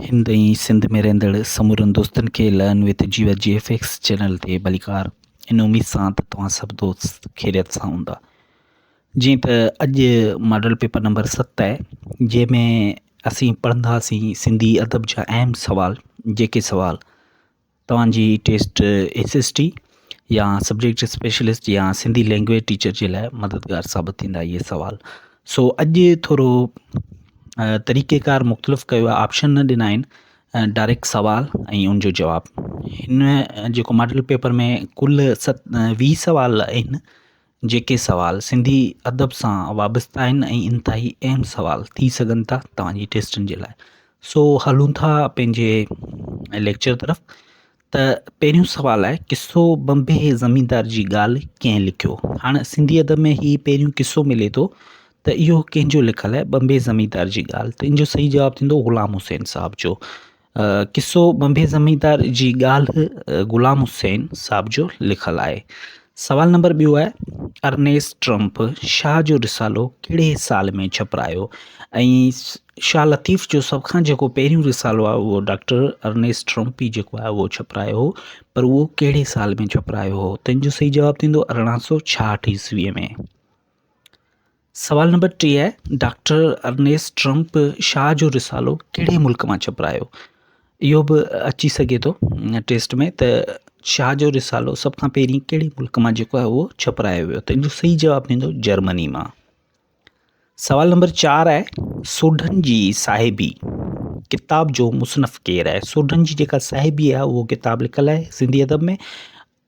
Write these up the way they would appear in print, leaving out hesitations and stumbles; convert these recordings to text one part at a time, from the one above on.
हिंदई सिंध में रहंदड़ समूरनि दोस्तनि खे लर्न विद जीवा GFX चैनल ते भलीकार इन उम्मीद सां त तव्हां सभु दोस्त ख़ैरियत सां हूंदा। जीअं त अॼु मॉडल पेपर नंबर 7 आहे, जंहिंमें असीं पढ़ंदासीं सिंधी अदब जा अहम सवाल, जेके सवाल तव्हांजी टेस्ट SST या सब्जेक्ट स्पेशलिस्ट या सिंधी लैंग्वेज टीचर जे लाइ मददगार साबित थींदा इहे सवाल। सो अॼु थोरो तरीक़ेकार मुख़्तलिफ़ कयो आहे, ऑप्शन न ॾिना आहिनि, डायरेक्ट सवाल ऐं उनजो जवाबु। हिन जेको मॉडल पेपर में कुल 20 सवाल आहिनि, जेके सवाल सिंधी अदब सां वाबस्ता आहिनि ऐं इंतिहाई अहम सवाल थी सघनि था तव्हांजी टेस्टनि जे लाइ। सो हलूं था पंहिंजे लेक्चर तरफ़। त पहिरियों सवाल आहे, किसो बम्बे ज़मींदार जी ॻाल्हि कंहिं लिखियो। हाणे सिंधी अदब में ही पहिरियों किसो मिले थो, त इहो कंहिंजो लिखियलु आहे, बम्बे ज़मींदार जी ॻाल्हि। त इन जो सही जवाबु थींदो ग़ुलाम हुसैन साहब जो। किसो बम्बे ज़मींदार जी ॻाल्हि ग़ुलाम हुसैन साहब जो लिखियलु आहे। सवाल नंबर ॿियो आहे, अर्नेस्ट ट्रंप शाह जो रिसालो कहिड़े साल में छपिरायो। ऐं शाह लतीफ़ जो सभ खां जेको पहिरियों रिसालो आहे उहो डॉक्टर अर्नेस्ट ट्रंप ई जेको आहे उहो छपिरायो हो, पर उहो कहिड़े साल में छपिरायो हो। त इन जो सही जवाबु थींदो 1866 ईस्वीअ में। सवाल नंबर 3 आहे, डॉक्टर अर्नेस्ट ट्रंप शाह जो रिसालो कहिड़े मुल्क मां छपिरायो। इहो बि अची सघे थो टेस्ट में, त शाह जो रिसालो सभ खां पहिरीं कहिड़े मुल्क मां जेको आहे उहो छपिरायो वियो। त इन जो सही जवाबु थींदो जर्मनी मां। सवाल नंबर 4 आहे, सोढन जी साहिबी किताब जो मुसनफ़ केरु आहे। सोढन जी जेका साहिबी आहे उहो किताब लिखियलु आहे सिंधी अदब में,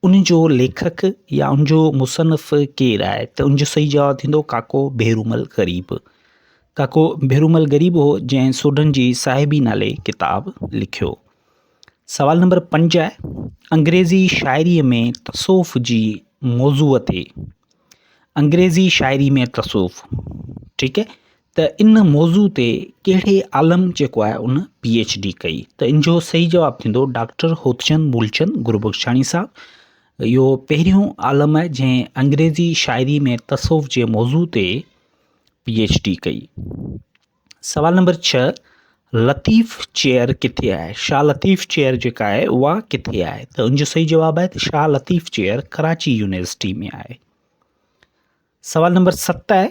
उनजो लेखक या उनजो मुसनफ़ केरु आहे। त उनजो सही जवाबु थींदो काको भेरूमल गरीब। काको भेरूमल गरीब हो जंहिं सोढन जी साहिबी नाले किताब लिखियो। सवाल नंबर 5 आहे, अंग्रेज़ी शाइरीअ में तसौफ़ जी मौज़ूअ ते। अंग्रेज़ी शाइरी में तसौफ़, ठीकु है, त इन मौज़ू ते कहिड़े आलम जेको आहे उन PhD कई। त इन जो सही जवाबु थींदो डॉक्टर होतचंद मूलचंद गुरबख्शानी साहब। इहो पहिरियों आलम आहे जंहिं अंग्रेज़ी शाइरी में तसौफ़ जे मौज़ू ते PhD कई। सवाल नंबर 6, लतीफ़ चेयर किथे आहे। शाह लतीफ़ चेयर जेका आहे उहा किथे आहे। त उनजो सही जवाबु आहे त शाह लतीफ़ चेयर कराची यूनिवर्सिटी में आहे। सवाल नंबर 7 आहे,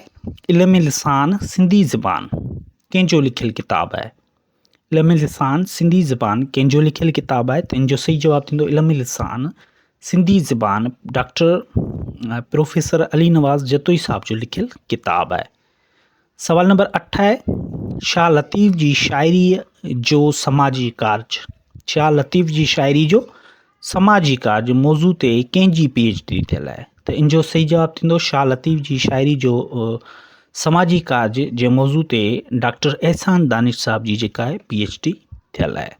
इल्म लिसान सिंधी ज़बान कंहिंजो लिखियलु किताब आहे। इल्म लिसान सिंधी ज़बान कंहिंजो लिखियलु किताब आहे। त इन जो सही जवाबु थींदो इल्म लिसान सिंधी ज़बान डॉक्टर प्रोफेसर अली नवाज़ जतोई साहब जो लिखियलु किताब आहे। सवाल नंबर 8 आहे, शाह लतीफ़ जी शाइरी जो समाजी कार्ज। शाह लतीफ़ जी शाइरी जो समाजी कार्ज मौज़ू ते कंहिंजी PhD थियल आहे। त इन जो सही जवाबु थींदो शाह लतीफ़ जी शाइरी जो समाजी कार्ज जे मौज़ू ते डॉक्टर एहसान दानिश साहब जी जेका आहे PhD थियल आहे।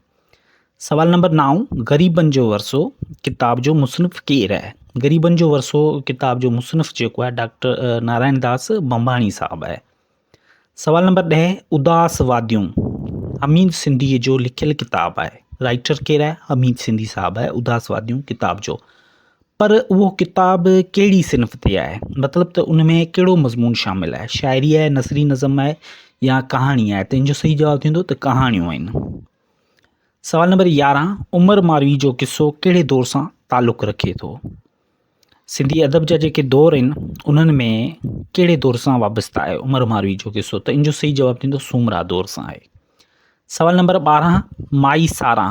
सवाल नंबर 9, ग़रीबनि जो वरसो किताब जो मुसनफ़ केरु आहे। ग़रीबनि जो वरसो किताब जो मुसनफ़ जेको आहे डॉक्टर नारायण दास बंबाणी साहब आहे। सवाल नंबर 10, उदास वादियूं हमीद सिंधी जो लिखियलु किताब आहे। राइटर केरु आहे, हमीद सिंधी साहब आहे उदास वादियूं किताब जो। पर उहो किताब कहिड़ी सिनफ़ ते आहे, मतिलबु त उन में कहिड़ो मज़मून शामिल आहे, शाइरी आहे, नसरी नज़म आहे या कहाणी आहे। त इन जो सही जवाबु थींदो त कहाणियूं आहिनि। सवाल नंबर 11, उमर मारवी जो किस्सो कहिड़े दौर सां तालुक़ु रखे थो। सिंधी अदब जा जेके दौर आहिनि उन्हनि में कहिड़े दौर सां वाबस्ता आहे उमर मारवी जो किस्सो। त इन जो सही जवाबु थींदो सूमरा दौर सां आहे। सवाल नंबर 12, माई सारा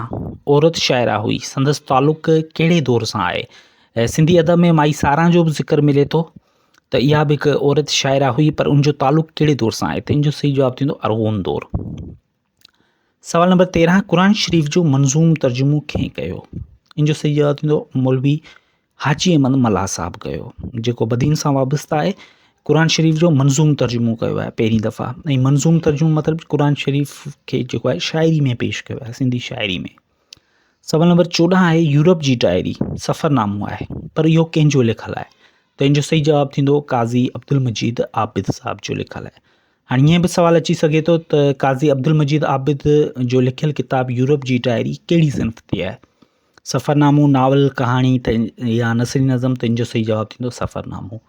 औरत शाइरा हुई, संदसि तालुक़ु कहिड़े दौर सां आहे। सिंधी अदब में माई सारा जो बि ज़िक्र मिले थो, त इहा बि हिकु औरत शाइरा हुई, पर उनजो तालुक़ु कहिड़े दौर सां आहे। त इन जो सही जवाबु थींदो अरगोन दौर। सवाल नंबर 13, क़ुरान शरीफ़ जो मंज़ूम तर्जुमो कंहिं कयो। इन जो सही जवाबु थींदो मौलवी हाजी अहमद मल्हा साहब कयो, जेको बदीन सां वाबस्ता आहे। क़ुरान शरीफ़ जो मंज़ूम तर्जुमो कयो आहे पहिरीं दफ़ा। ऐं मंज़ूम तर्जुमो मतिलबु क़ुरान शरीफ़ खे जेको आहे शाइरी में पेश कयो आहे, सिंधी शाइरी में। सवाल नंबर 14 आहे, यूरोप जी डायरी सफ़रनामो आहे, पर इहो कंहिंजो लिखियलु आहे। त इन जो सही जवाबु थींदो काज़ी अब्दुल मजीद आबिद साहब जो लिखियलु आहे। हाणे ईअं बि सुवालु अची सघे थो त काज़ी अब्दुल मजीद आबिद जो लिखियलु किताब यूरोप जी डायरी कहिड़ी सिनफ़ ते आहे, सफ़रनामो, नावल, कहाणी या नसरी नज़म। त इन जो सही जवाबु थींदो सफ़रनामो।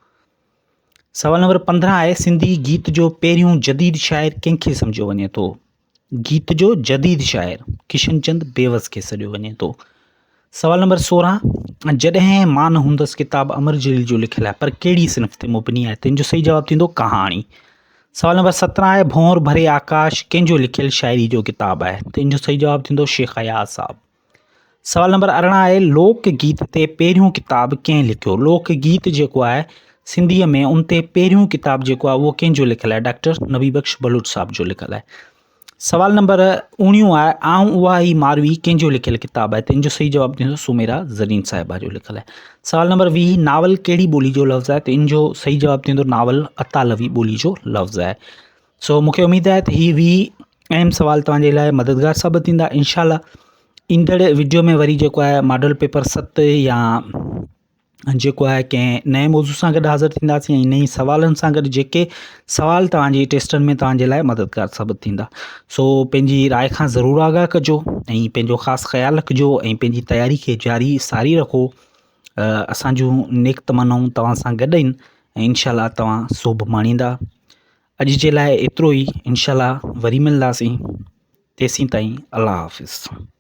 सवाल नंबर 15 आहे, सिंधी गीत जो पहिरियों जदीद शाइर कंहिंखे सम्झो वञे थो। गीत जो जदीद शाइर किशनचंद बेवस खे सॾियो वञे थो। सवाल नंबर 16, जॾहिं मां न हूंदसि किताब अमर जलील जो लिखियलु आहे पर कहिड़ी सिनफ़ ते मुबनी आहे, तंहिंजो सही जवाबु थींदो कहाणी। सवाल नंबर 17 आहे भौर भरे आकाश कंहिंजो लिखियलु शाइरी जो किताबु आहे, तंहिंजो सही जवाबु थींदो शेख अयाज़ साहब। सवाल नंबर 18 आहे लोकगीत ते पहिरियों किताबु कंहिं लिखियो। लोकगीत जेको आहे सिंधीअ में उन ते पहिरियों किताबु जेको आहे उहो कंहिंजो लिखियलु आहे, डॉक्टर नबी बख्श बलूच साहब जो लिखियलु आहे। सवाल नंबर 19 आहे आऊं उहा ई मारवी कंहिंजो लिखियलु किताबु आहे, तंहिंजो सही जवाबु थींदो सुमेरा ज़रीन साहिबा जो लिखियलु आहे। सवाल नंबर 20 नावल कहिड़ी ॿोली जो लफ़्ज़ु आहे, तंहिंजो सही जवाबु थींदो नावल अतालवी ॿोली जो लफ़्ज़ु आहे। सो मूंखे उमेदु आहे त हीअ 20 अहम सवाल तव्हांजे लाइ मददगार साबित थींदा। इंशाल्लाह ईंदड़ वीडियो में वरी जेको आहे मॉडल पेपर 7 या जेको आहे कंहिं नए मौज़ू सां गॾु हाज़िर थींदासीं ऐं नई सवालनि सां गॾु जेके सवाल तव्हांजी टेस्टनि में तव्हांजे लाइ मददगार साबित थींदा। सो पंहिंजी राय खां ज़रूरु आगाह कजो ऐं पंहिंजो ख़ासि ख़्यालु रखिजो ऐं पंहिंजी तयारी खे जारी सारी रखो। असां जूं नेक तमन्नाऊं तव्हां सां गॾु आहिनि ऐं इंशाल्लाह तव्हां सोभ माणींदा। अॼु जे लाइ एतिरो ई, इंशाल्लाह वरी मिलंदासीं। तेसीं ताईं अल्लाह हाफ़िज़।